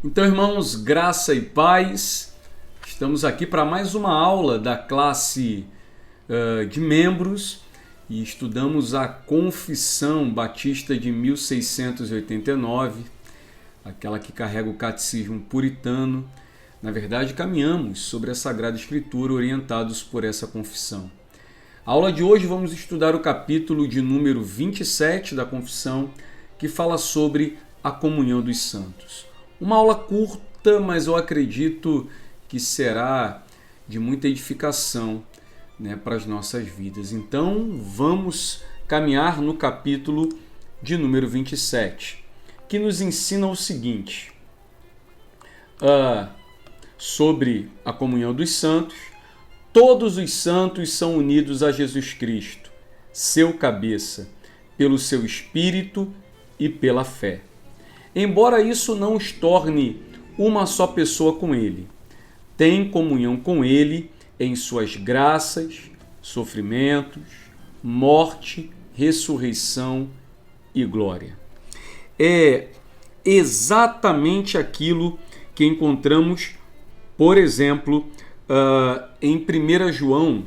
Então, irmãos, graça e paz, estamos aqui para mais uma aula da classe de membros e estudamos a Confissão Batista de 1689, aquela que carrega o catecismo puritano. Na verdade, caminhamos sobre a Sagrada Escritura orientados por essa confissão. A aula de hoje vamos estudar o capítulo de número 27 da confissão, que fala sobre a comunhão dos santos. Uma aula curta, mas eu acredito que será de muita edificação, para as nossas vidas. Então, vamos caminhar no capítulo de número 27, que nos ensina o seguinte, sobre a comunhão dos santos. Todos os santos são unidos a Jesus Cristo, seu cabeça, pelo seu Espírito e pela fé. Embora isso não os torne uma só pessoa com Ele, tem comunhão com Ele em suas graças, sofrimentos, morte, ressurreição e glória. É exatamente aquilo que encontramos, por exemplo, em 1 João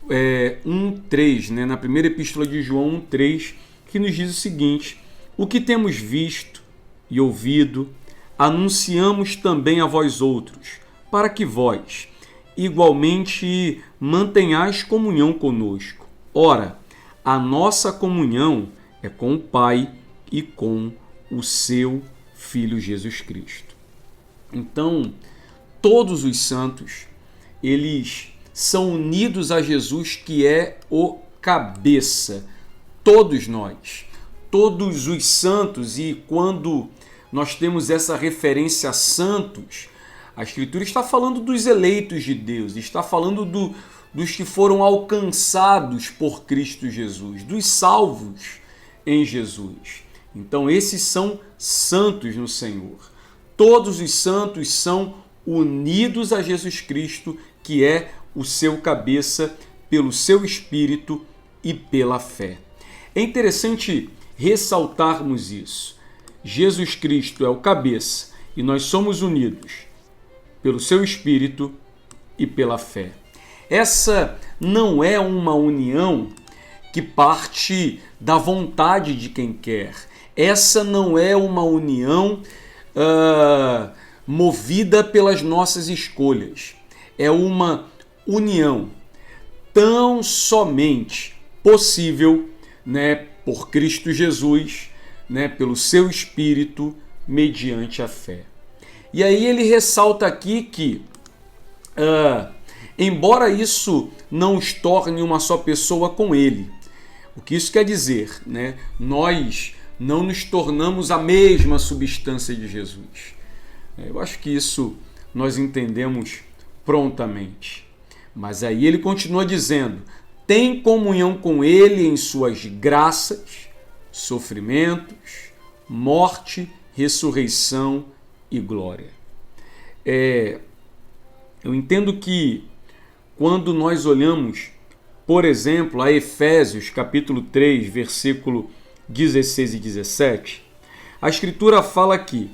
1,3, na primeira epístola de João 1,3, que nos diz o seguinte: o que temos visto e ouvido, anunciamos também a vós outros, para que vós igualmente mantenhais comunhão conosco. Ora, a nossa comunhão é com o Pai e com o seu Filho Jesus Cristo. Então, todos os santos, eles são unidos a Jesus, que é o cabeça. Todos nós, todos os santos, e quando nós temos essa referência a santos, a Escritura está falando dos eleitos de Deus, está falando dos que foram alcançados por Cristo Jesus, dos salvos em Jesus. Então, esses são santos no Senhor. Todos os santos são unidos a Jesus Cristo, que é o seu cabeça, pelo seu Espírito e pela fé. É interessante ressaltarmos isso. Jesus Cristo é o cabeça e nós somos unidos pelo seu Espírito e pela fé. Essa não é uma união que parte da vontade de quem quer. Essa não é uma união movida pelas nossas escolhas. É uma união tão somente possível, por Cristo Jesus, pelo seu Espírito, mediante a fé. E aí ele ressalta aqui que, embora isso não os torne uma só pessoa com ele, o que isso quer dizer? Nós não nos tornamos a mesma substância de Jesus. Eu acho que isso nós entendemos prontamente. Mas aí ele continua dizendo: tem comunhão com ele em suas graças, sofrimentos, morte, ressurreição e glória. Eu entendo que quando nós olhamos, por exemplo, a Efésios capítulo 3, versículo 16 e 17, a Escritura fala aqui: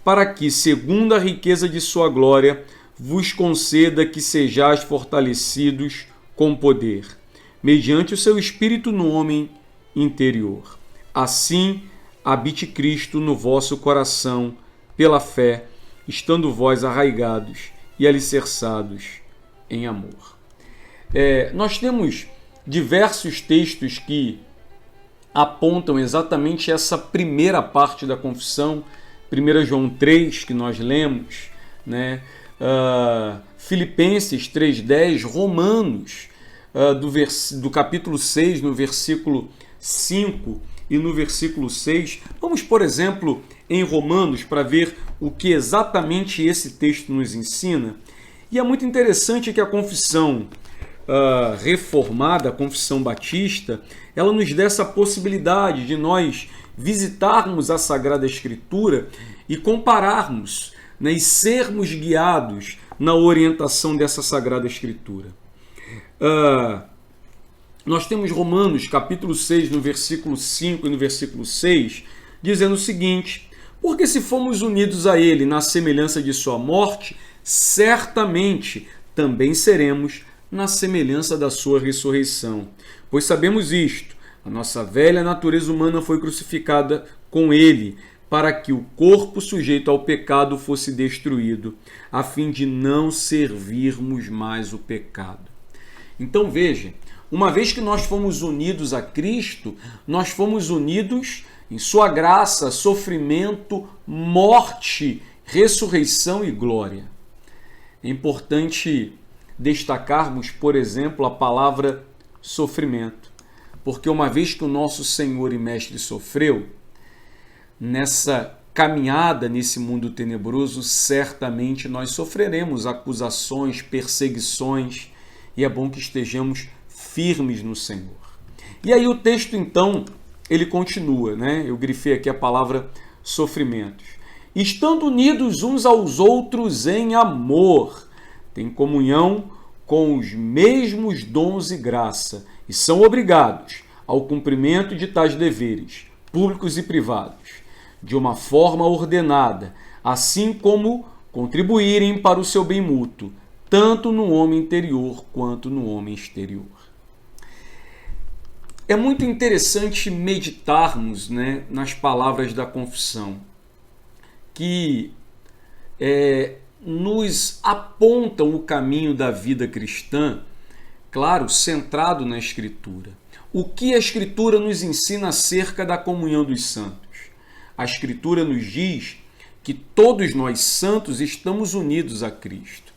para que, segundo a riqueza de sua glória, vos conceda que sejais fortalecidos com poder, mediante o seu Espírito no homem interior. Assim, habite Cristo no vosso coração, pela fé, estando vós arraigados e alicerçados em amor. Nós temos diversos textos que apontam exatamente essa primeira parte da confissão. 1 João 3, que nós lemos, Filipenses 3,10, Romanos, do capítulo 6, no versículo 5 e no versículo 6. Vamos, por exemplo, em Romanos, para ver o que exatamente esse texto nos ensina. E é muito interessante que a confissão reformada, a confissão batista, ela nos dá essa possibilidade de nós visitarmos a Sagrada Escritura e compararmos, e sermos guiados na orientação dessa Sagrada Escritura. nós temos Romanos, capítulo 6, no versículo 5 e no versículo 6, dizendo o seguinte: porque se fomos unidos a ele na semelhança de sua morte, certamente também seremos na semelhança da sua ressurreição. Pois sabemos isto, a nossa velha natureza humana foi crucificada com ele, para que o corpo sujeito ao pecado fosse destruído, a fim de não servirmos mais o pecado. Então veja, uma vez que nós fomos unidos a Cristo, nós fomos unidos em sua graça, sofrimento, morte, ressurreição e glória. É importante destacarmos, por exemplo, a palavra sofrimento, porque uma vez que o nosso Senhor e Mestre sofreu, nessa caminhada nesse mundo tenebroso, certamente nós sofreremos acusações, perseguições, e é bom que estejamos firmes no Senhor. E aí o texto, então, ele continua, né? Eu grifei aqui a palavra sofrimentos. Estando unidos uns aos outros em amor, têm comunhão com os mesmos dons e graça, e são obrigados ao cumprimento de tais deveres, públicos e privados, de uma forma ordenada, assim como contribuírem para o seu bem mútuo, tanto no homem interior quanto no homem exterior. É muito interessante meditarmos, né, nas palavras da confissão, que nos apontam o caminho da vida cristã, claro, centrado na Escritura. O que a Escritura nos ensina acerca da comunhão dos santos? A Escritura nos diz que todos nós santos estamos unidos a Cristo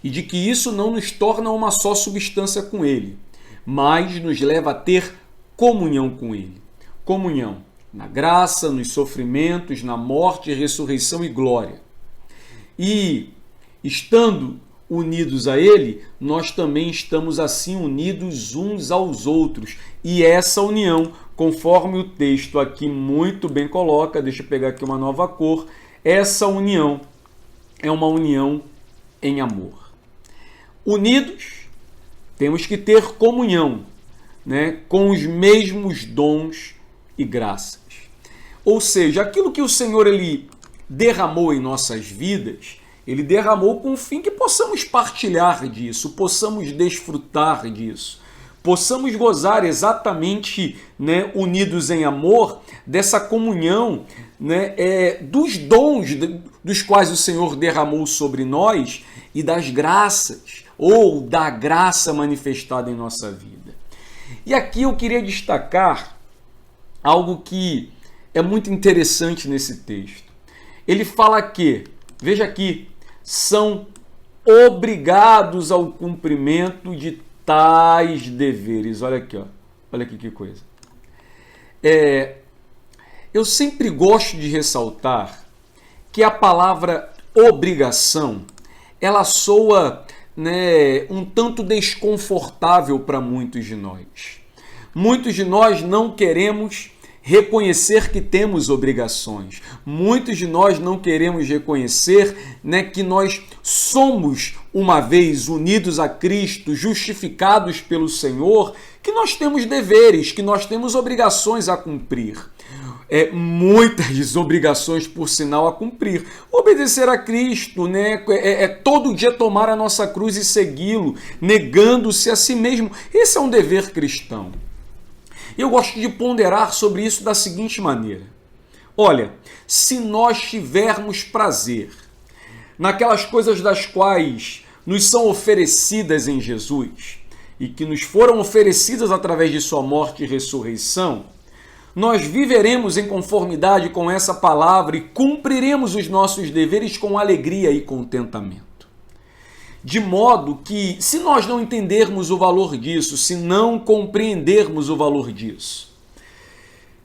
e de que isso não nos torna uma só substância com Ele, mas nos leva a ter comunhão com Ele. Comunhão na graça, nos sofrimentos, na morte, ressurreição e glória. E, estando unidos a Ele, nós também estamos assim unidos uns aos outros. E essa união, conforme o texto aqui muito bem coloca, deixa eu pegar aqui uma nova cor, essa união é uma união em amor. Unidos, temos que ter comunhão, né, com os mesmos dons e graças. Ou seja, aquilo que o Senhor ele derramou em nossas vidas, Ele derramou com o fim que possamos partilhar disso, possamos desfrutar disso, possamos gozar exatamente, né, unidos em amor, dessa comunhão, né, dos dons dos quais o Senhor derramou sobre nós e das graças, ou da graça manifestada em nossa vida. E aqui eu queria destacar algo que é muito interessante nesse texto. Ele fala que, veja aqui, são obrigados ao cumprimento de tais deveres. Olha aqui, ó. Olha aqui que coisa. Eu sempre gosto de ressaltar que a palavra obrigação, ela soa, né, um tanto desconfortável para muitos de nós. Muitos de nós não queremos reconhecer que temos obrigações. Muitos de nós não queremos reconhecer, né, que nós somos, uma vez unidos a Cristo, justificados pelo Senhor, que nós temos deveres, que nós temos obrigações a cumprir. Muitas obrigações, por sinal, a cumprir. Obedecer a Cristo, né? Todo dia tomar a nossa cruz e segui-lo, negando-se a si mesmo. Esse é um dever cristão. Eu gosto de ponderar sobre isso da seguinte maneira. Olha, se nós tivermos prazer naquelas coisas das quais nos são oferecidas em Jesus e que nos foram oferecidas através de sua morte e ressurreição, nós viveremos em conformidade com essa palavra e cumpriremos os nossos deveres com alegria e contentamento. De modo que, se nós não entendermos o valor disso, se não compreendermos o valor disso,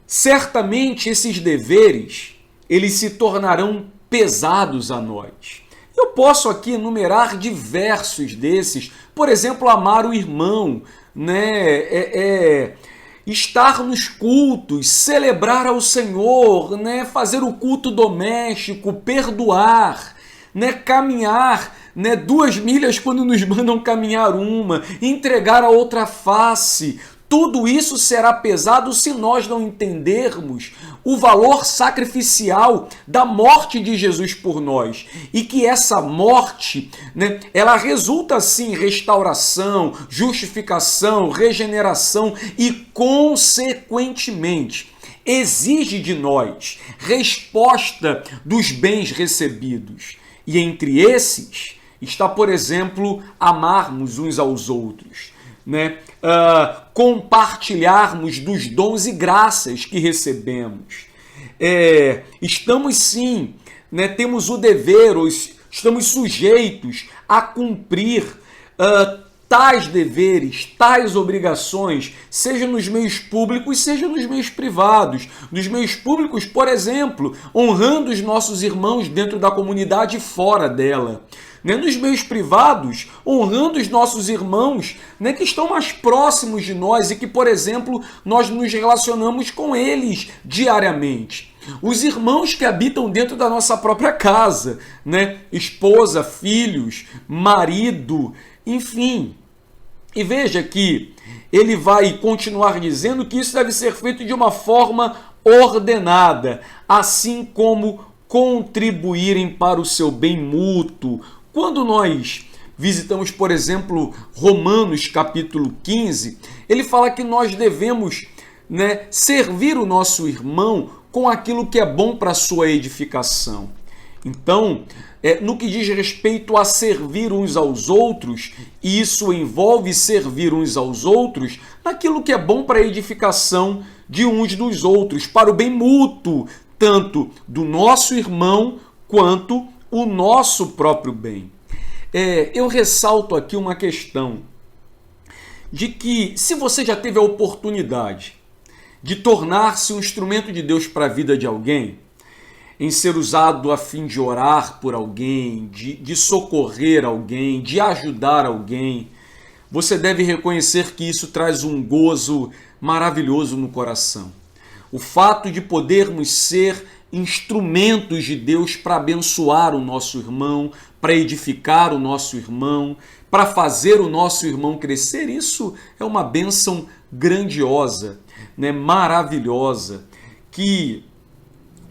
certamente esses deveres, eles se tornarão pesados a nós. Eu posso aqui enumerar diversos desses, por exemplo, amar o irmão, né? Estar nos cultos, celebrar ao Senhor, né? Fazer o culto doméstico, perdoar, né? Caminhar, né, 2 milhas quando nos mandam caminhar uma, entregar a outra face. Tudo isso será pesado se nós não entendermos o valor sacrificial da morte de Jesus por nós. E que essa morte, né, ela resulta sim em restauração, justificação, regeneração e, consequentemente, exige de nós resposta dos bens recebidos. E entre esses está, por exemplo, amarmos uns aos outros, né? Compartilharmos dos dons e graças que recebemos. Estamos sim, né, temos o dever, estamos sujeitos a cumprir tais deveres, tais obrigações, seja nos meios públicos, seja nos meios privados. Nos meios públicos, por exemplo, honrando os nossos irmãos dentro da comunidade e fora dela. Nos meios privados, honrando os nossos irmãos, né, que estão mais próximos de nós e que, por exemplo, nós nos relacionamos com eles diariamente. Os irmãos que habitam dentro da nossa própria casa, né? Esposa, filhos, marido, enfim. E veja que ele vai continuar dizendo que isso deve ser feito de uma forma ordenada, assim como contribuírem para o seu bem mútuo. Quando nós visitamos, por exemplo, Romanos capítulo 15, ele fala que nós devemos, né, servir o nosso irmão com aquilo que é bom para a sua edificação. Então, no que diz respeito a servir uns aos outros, e isso envolve servir uns aos outros naquilo que é bom para a edificação de uns dos outros, para o bem mútuo, tanto do nosso irmão quanto o nosso próprio bem. Eu ressalto aqui uma questão de que, se você já teve a oportunidade de tornar-se um instrumento de Deus para a vida de alguém, em ser usado a fim de orar por alguém, de socorrer alguém, de ajudar alguém, você deve reconhecer que isso traz um gozo maravilhoso no coração. O fato de podermos ser instrumentos de Deus para abençoar o nosso irmão, para edificar o nosso irmão, para fazer o nosso irmão crescer, isso é uma bênção grandiosa, né? Maravilhosa, que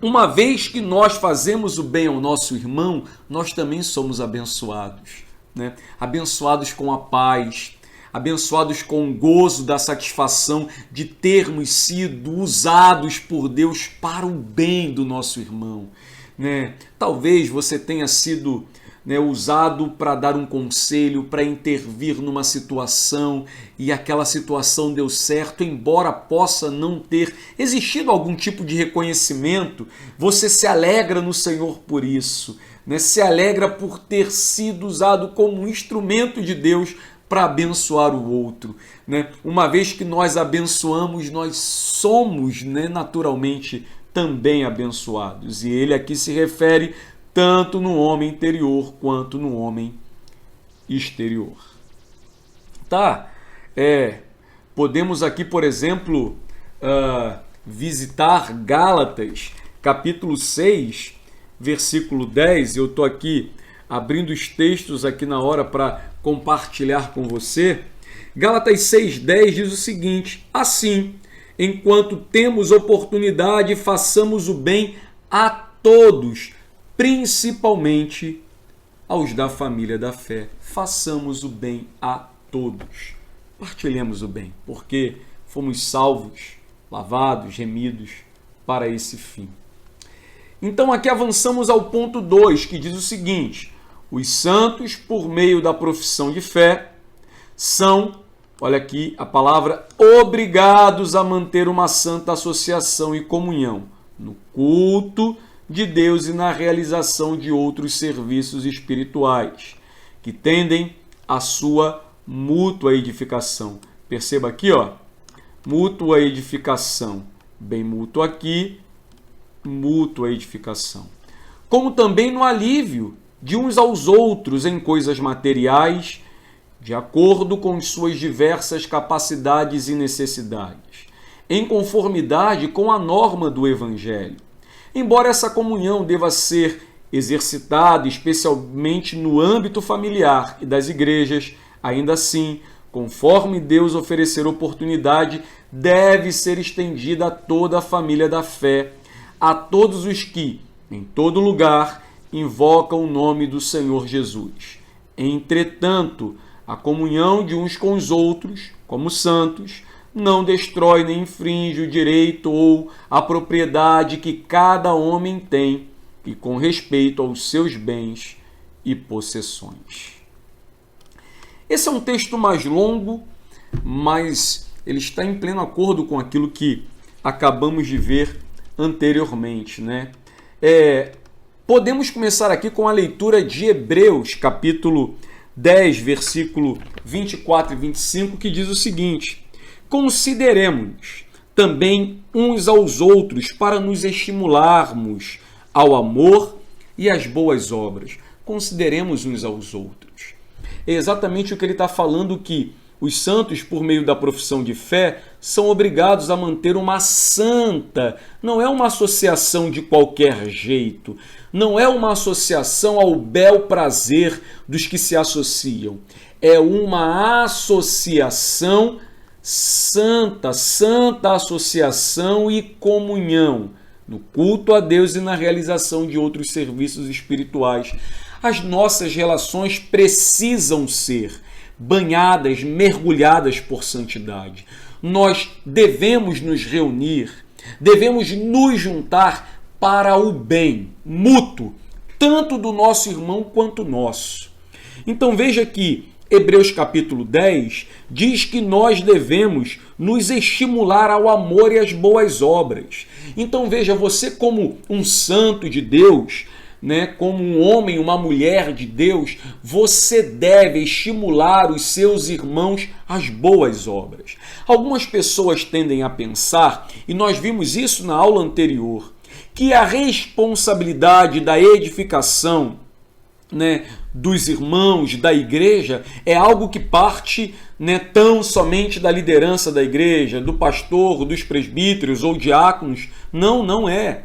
uma vez que nós fazemos o bem ao nosso irmão, nós também somos abençoados, né? Abençoados com a paz, abençoados com o gozo da satisfação de termos sido usados por Deus para o bem do nosso irmão, né? Talvez você tenha sido, né, usado para dar um conselho, para intervir numa situação e aquela situação deu certo, embora possa não ter existido algum tipo de reconhecimento, você se alegra no Senhor por isso, né? Se alegra por ter sido usado como um instrumento de Deus para abençoar o outro, né? Uma vez que nós abençoamos, nós somos, né, naturalmente também abençoados. E ele aqui se refere tanto no homem interior quanto no homem exterior. Tá? Podemos aqui, por exemplo, visitar Gálatas, capítulo 6, versículo 10. Eu estou aqui abrindo os textos aqui na hora para compartilhar com você. Gálatas 6,10 diz o seguinte: assim, enquanto temos oportunidade, façamos o bem a todos, principalmente aos da família da fé. Façamos o bem a todos. Partilhemos o bem, porque fomos salvos, lavados, remidos para esse fim. Então aqui avançamos ao ponto 2, que diz o seguinte: os santos, por meio da profissão de fé, são, olha aqui a palavra, obrigados a manter uma santa associação e comunhão no culto de Deus e na realização de outros serviços espirituais, que tendem à sua mútua edificação. Perceba aqui, ó, mútua edificação, bem mútuo aqui, mútua edificação. Como também no alívio de uns aos outros em coisas materiais, de acordo com suas diversas capacidades e necessidades, em conformidade com a norma do Evangelho. Embora essa comunhão deva ser exercitada especialmente no âmbito familiar e das igrejas, ainda assim, conforme Deus oferecer oportunidade, deve ser estendida a toda a família da fé, a todos os que, em todo lugar, invocam o nome do Senhor Jesus. Entretanto, a comunhão de uns com os outros, como santos, não destrói nem infringe o direito ou a propriedade que cada homem tem e com respeito aos seus bens e possessões. Esse é um texto mais longo, mas ele está em pleno acordo com aquilo que acabamos de ver anteriormente, né? Podemos começar aqui com a leitura de Hebreus, capítulo 10, versículo 24 e 25, que diz o seguinte: consideremos também uns aos outros para nos estimularmos ao amor e às boas obras. Consideremos uns aos outros. É exatamente o que ele está falando, que os santos, por meio da profissão de fé, são obrigados a manter uma santa, não é uma associação de qualquer jeito, não é uma associação ao bel prazer dos que se associam, é uma associação santa, santa associação e comunhão, no culto a Deus e na realização de outros serviços espirituais. As nossas relações precisam ser banhadas, mergulhadas por santidade. Nós devemos nos reunir, devemos nos juntar para o bem mútuo, tanto do nosso irmão quanto nosso. Então veja que Hebreus capítulo 10 diz que nós devemos nos estimular ao amor e às boas obras. Então veja, você como um santo de Deus, né, como um homem, uma mulher de Deus, você deve estimular os seus irmãos às boas obras. Algumas pessoas tendem a pensar, e nós vimos isso na aula anterior, que a responsabilidade da edificação, né, dos irmãos da igreja é algo que parte, né, tão somente da liderança da igreja, do pastor, dos presbíteros ou diáconos. Não, não é.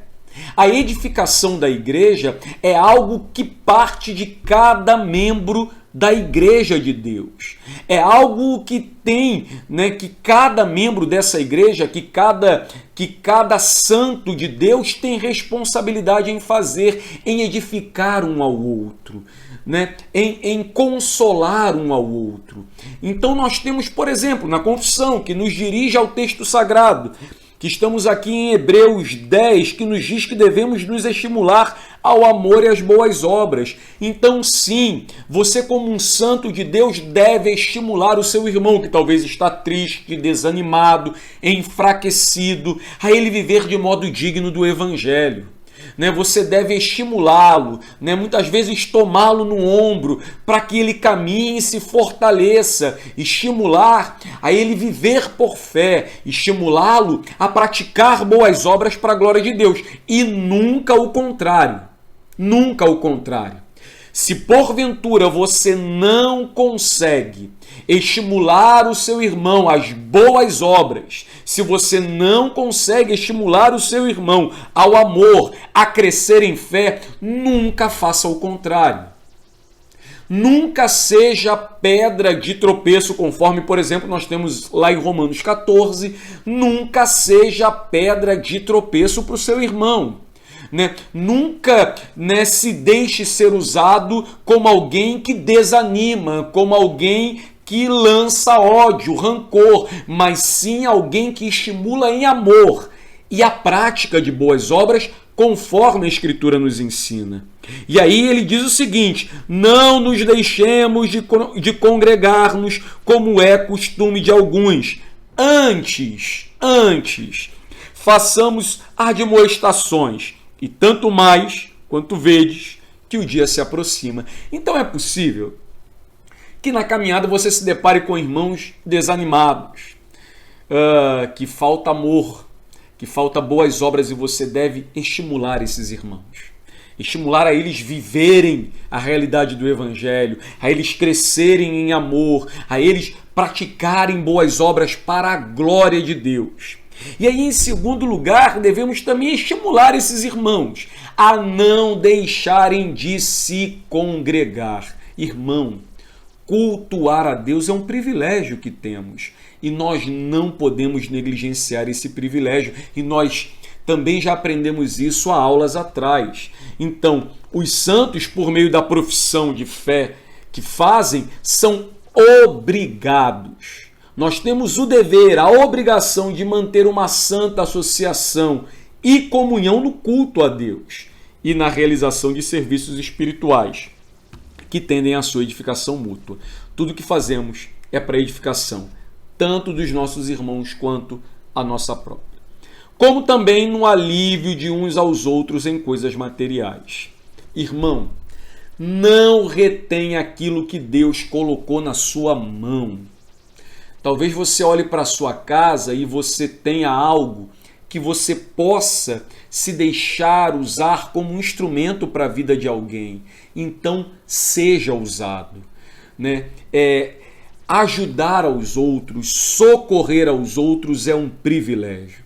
A edificação da igreja é algo que parte de cada membro da igreja de Deus. É algo que tem, né, que cada membro dessa igreja, que cada santo de Deus tem responsabilidade em fazer, em edificar um ao outro, né, em consolar um ao outro. Então nós temos, por exemplo, na confissão, que nos dirige ao texto sagrado, que estamos aqui em Hebreus 10, que nos diz que devemos nos estimular ao amor e às boas obras. Então, sim, você como um santo de Deus deve estimular o seu irmão, que talvez está triste, desanimado, enfraquecido, a ele viver de modo digno do Evangelho. Né? Você deve estimulá-lo, né? Muitas vezes tomá-lo no ombro para que ele caminhe e se fortaleça, estimular a ele viver por fé, estimulá-lo a praticar boas obras para a glória de Deus, e nunca o contrário, nunca o contrário. Se porventura você não consegue estimular o seu irmão às boas obras, se você não consegue estimular o seu irmão ao amor, a crescer em fé, nunca faça o contrário. Nunca seja pedra de tropeço, conforme, por exemplo, nós temos lá em Romanos 14, nunca seja pedra de tropeço para o seu irmão. Né? Nunca, né, se deixe ser usado como alguém que desanima, como alguém que lança ódio, rancor, mas sim alguém que estimula em amor e a prática de boas obras, conforme a Escritura nos ensina. E aí ele diz o seguinte: não nos deixemos de congregar-nos, como é costume de alguns. Antes, façamos admoestações, e tanto mais quanto vedes que o dia se aproxima. Então é possível que na caminhada você se depare com irmãos desanimados, que falta amor, que falta boas obras, e você deve estimular esses irmãos. Estimular a eles viverem a realidade do Evangelho, a eles crescerem em amor, a eles praticarem boas obras para a glória de Deus. E aí, em segundo lugar, devemos também estimular esses irmãos a não deixarem de se congregar. Irmão, cultuar a Deus é um privilégio que temos e nós não podemos negligenciar esse privilégio, e nós também já aprendemos isso há aulas atrás. Então, os santos, por meio da profissão de fé que fazem, são obrigados. Nós temos o dever, a obrigação de manter uma santa associação e comunhão no culto a Deus e na realização de serviços espirituais que tendem à sua edificação mútua. Tudo que fazemos é para edificação, tanto dos nossos irmãos quanto a nossa própria. Como também no alívio de uns aos outros em coisas materiais. Irmão, não retém aquilo que Deus colocou na sua mão. Talvez você olhe para a sua casa e você tenha algo que você possa se deixar usar como um instrumento para a vida de alguém. Então, seja usado. Ajudar aos outros, socorrer aos outros é um privilégio.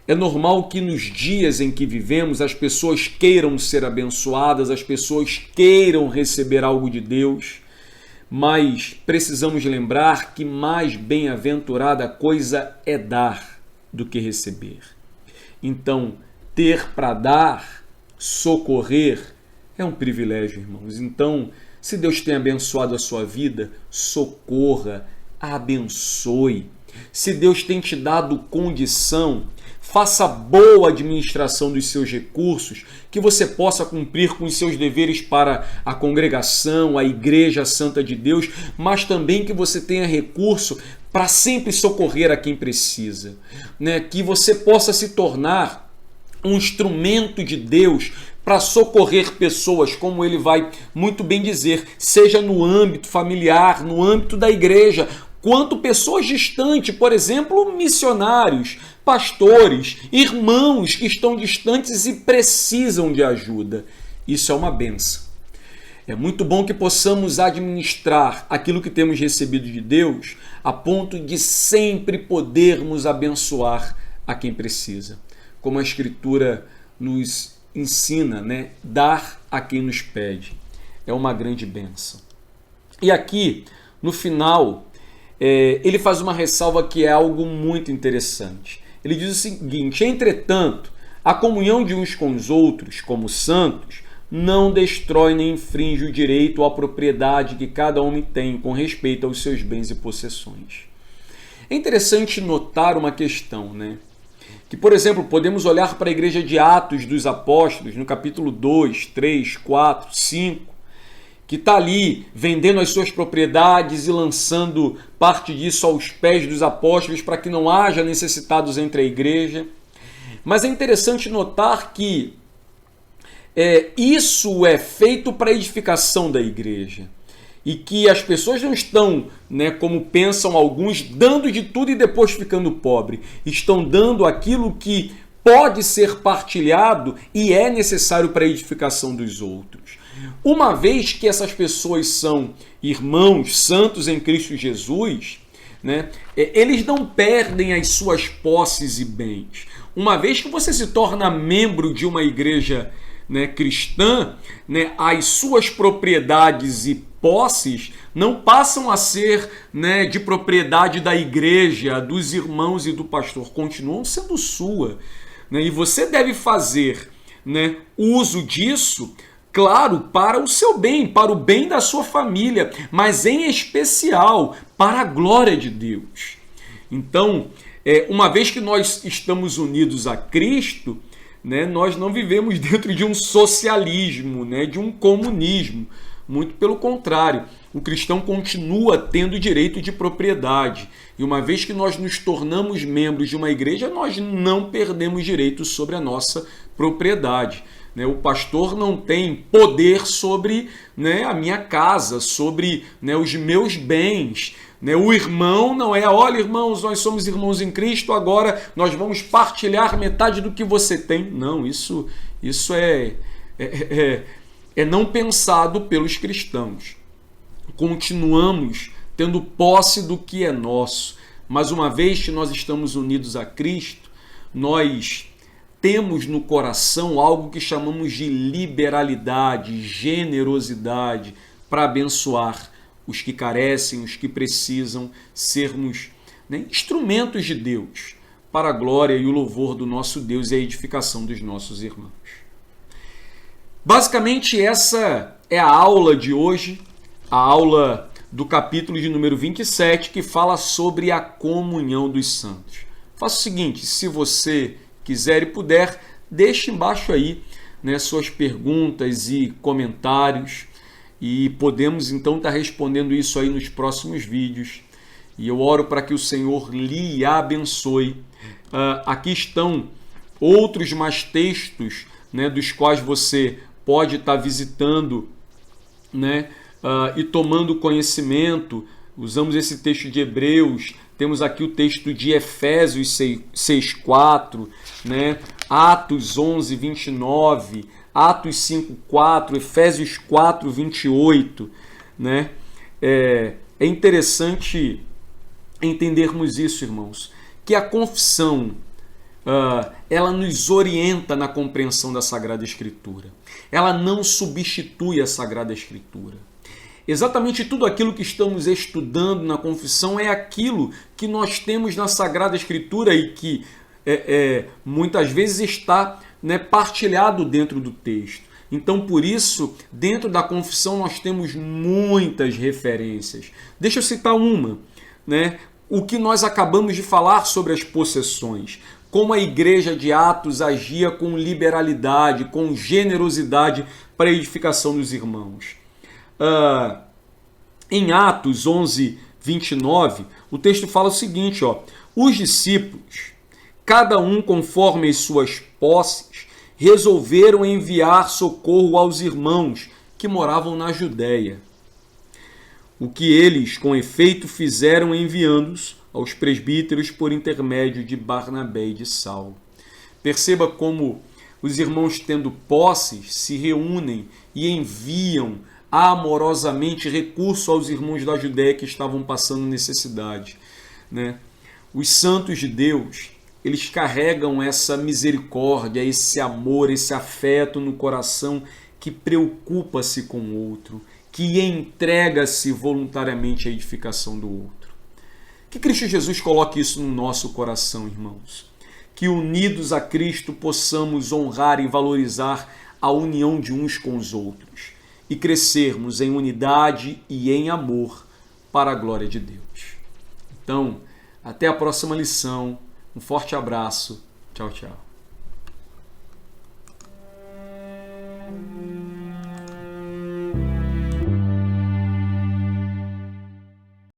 É normal que nos dias em que vivemos as pessoas queiram ser abençoadas, as pessoas queiram receber algo de Deus, mas precisamos lembrar que mais bem-aventurada coisa é dar do que receber. Então, ter para dar, socorrer, é um privilégio, irmãos. Então, se Deus tem abençoado a sua vida, socorra, abençoe. Se Deus tem te dado condição, faça boa administração dos seus recursos, que você possa cumprir com os seus deveres para a congregação, a Igreja Santa de Deus, mas também que você tenha recurso para sempre socorrer a quem precisa, que você possa se tornar um instrumento de Deus para socorrer pessoas, como ele vai muito bem dizer, seja no âmbito familiar, no âmbito da igreja, quanto pessoas distantes, por exemplo, missionários, pastores, irmãos que estão distantes e precisam de ajuda. Isso é uma bênção. É muito bom que possamos administrar aquilo que temos recebido de Deus a ponto de sempre podermos abençoar a quem precisa. Como a Escritura nos ensina, dar a quem nos pede. É uma grande bênção. E aqui, no final, ele faz uma ressalva que é algo muito interessante. Ele diz o seguinte: entretanto, a comunhão de uns com os outros, como santos, não destrói nem infringe o direito ou a propriedade que cada homem tem com respeito aos seus bens e possessões. É interessante notar uma questão, que, por exemplo, podemos olhar para a igreja de Atos dos Apóstolos, no capítulo 2, 3, 4, 5, que está ali vendendo as suas propriedades e lançando parte disso aos pés dos apóstolos para que não haja necessitados entre a igreja. Mas é interessante notar que isso é feito para a edificação da igreja. E que as pessoas não estão, como pensam alguns, dando de tudo e depois ficando pobre. Estão dando aquilo que pode ser partilhado e é necessário para a edificação dos outros. Uma vez que essas pessoas são irmãos santos em Cristo Jesus, eles não perdem as suas posses e bens. Uma vez que você se torna membro de uma igreja cristã, as suas propriedades e posses não passam a ser de propriedade da igreja, dos irmãos e do pastor, continuam sendo sua. E você deve fazer uso disso, claro, para o seu bem, para o bem da sua família, mas em especial para a glória de Deus. Então, uma vez que nós estamos unidos a Cristo, nós não vivemos dentro de um socialismo, de um comunismo. Muito pelo contrário, o cristão continua tendo direito de propriedade. E uma vez que nós nos tornamos membros de uma igreja, nós não perdemos direito sobre a nossa propriedade. O pastor não tem poder sobre a minha casa, sobre os meus bens. O irmão não é, olha irmãos, nós somos irmãos em Cristo, agora nós vamos partilhar metade do que você tem. Não, isso é não pensado pelos cristãos. Continuamos tendo posse do que é nosso, mas uma vez que nós estamos unidos a Cristo, nós temos no coração algo que chamamos de liberalidade, generosidade, para abençoar os que carecem, os que precisam, sermos, né, instrumentos de Deus para a glória e o louvor do nosso Deus e a edificação dos nossos irmãos. Basicamente, essa é a aula de hoje, a aula do capítulo de número 27, que fala sobre a comunhão dos santos. Faça o seguinte, se você quiser e puder, deixe embaixo aí, né, suas perguntas e comentários, e podemos então estar respondendo isso aí nos próximos vídeos. E eu oro para que o Senhor lhe abençoe. Aqui estão outros mais textos, né, dos quais você pode estar visitando, né, e tomando conhecimento. Usamos esse texto de Hebreus, temos aqui o texto de Efésios 6:4, né, Atos 11:29, Atos 5:4, Efésios 4:28, né? É interessante entendermos isso, irmãos, que a confissão ela nos orienta na compreensão da Sagrada Escritura. Ela não substitui a Sagrada Escritura. Exatamente tudo aquilo que estamos estudando na confissão é aquilo que nós temos na Sagrada Escritura e que muitas vezes está, né, partilhado dentro do texto. Então, por isso, dentro da confissão nós temos muitas referências. Deixa eu citar uma, né? O que nós acabamos de falar sobre as possessões. Como a igreja de Atos agia com liberalidade, com generosidade para a edificação dos irmãos. Em Atos 11:29, o texto fala o seguinte, os discípulos, cada um conforme as suas posses, resolveram enviar socorro aos irmãos que moravam na Judéia. O que eles, com efeito, fizeram enviando-os aos presbíteros por intermédio de Barnabé e de Saulo. Perceba como os irmãos, tendo posses, se reúnem e enviam amorosamente recurso aos irmãos da Judéia que estavam passando necessidade, né? Os santos de Deus, eles carregam essa misericórdia, esse amor, esse afeto no coração que preocupa-se com o outro, que entrega-se voluntariamente à edificação do outro. Que Cristo Jesus coloque isso no nosso coração, irmãos. Que unidos a Cristo possamos honrar e valorizar a união de uns com os outros e crescermos em unidade e em amor para a glória de Deus. Então, até a próxima lição. Um forte abraço. Tchau, tchau.